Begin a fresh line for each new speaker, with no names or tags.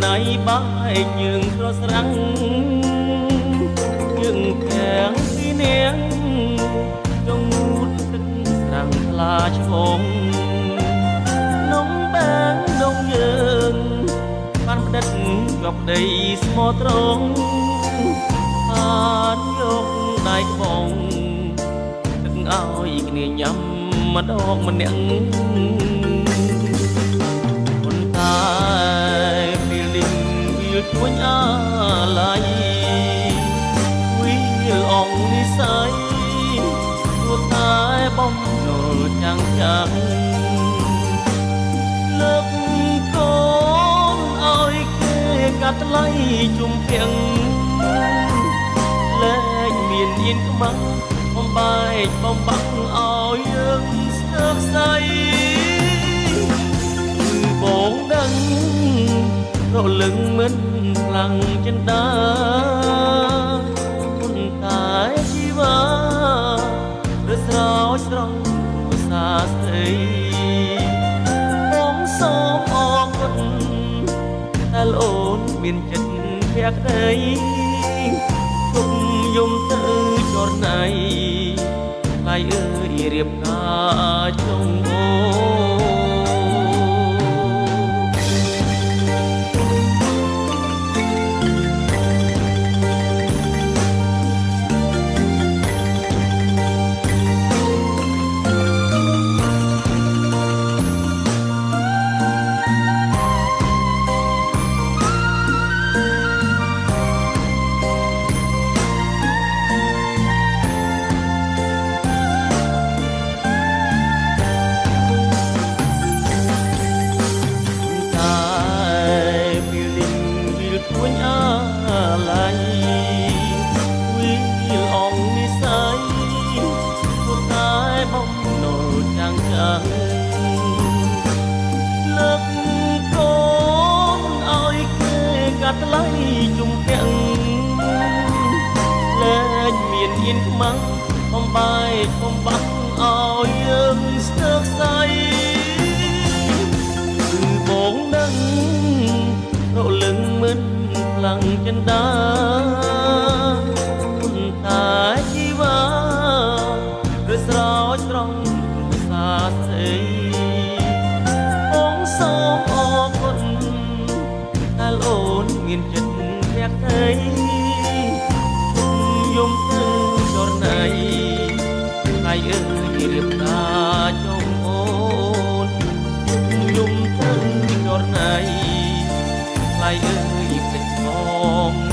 ណៃបាយយើងស្រស់ស្រាំងយើងទាំងពីរនាក់ចងងូតទឹកស្រាំងថ្លាឆ្វងនំបាំងនំយើងបានផ្ដិតជាប់ដីស្មោះត្រង់បានយកដៃក្បងទឹកឲ្យគ្នាញ៉ាំម្ដងម្នាក់ប៉ុន្តែពេលនេះវាជួញអាឡ័យវាអងនិស័យព្រោះតែបំណុលចាំងចាំងលើកកូនឲ្យគេកាត់ថ្លៃជុំភាំងលែងមានអៀនខ្មាំងបំបែកបំបាក់ឲ្យយើងស្ទើរស្ដីគឺបងដឹងរលឹងមិនខ្លាំងចិន្តាប៉ុន្តែជីវ៉ារស្រោចស្រង់ភាសាស្ដីបងសូមអរគុណតែអូនមានចិត្តភក្តីទុកយំទៅចរណៃថ្លៃអើយរៀបការចុងអូលើកកូនឲ្យគេកាត់ថ្លៃជុំភាំងលែងមានអៀនខ្មាំងបំបែកបំបាក់ឲ្យយើងស្ទើរស្ដីគឺបងដឹងរលឹងមិនខ្លាំងចិន្តាប៉ុន្តែជីវ៉ារស្រោចស្រង់ភាសាស្ដីបងសូមអរគុណតែអូនមានចិត្តភក្តីយំទៅចរណៃថ្លៃអើយរៀបការចុងអូនយំទៅចរណៃថ្លៃអើយពេញផង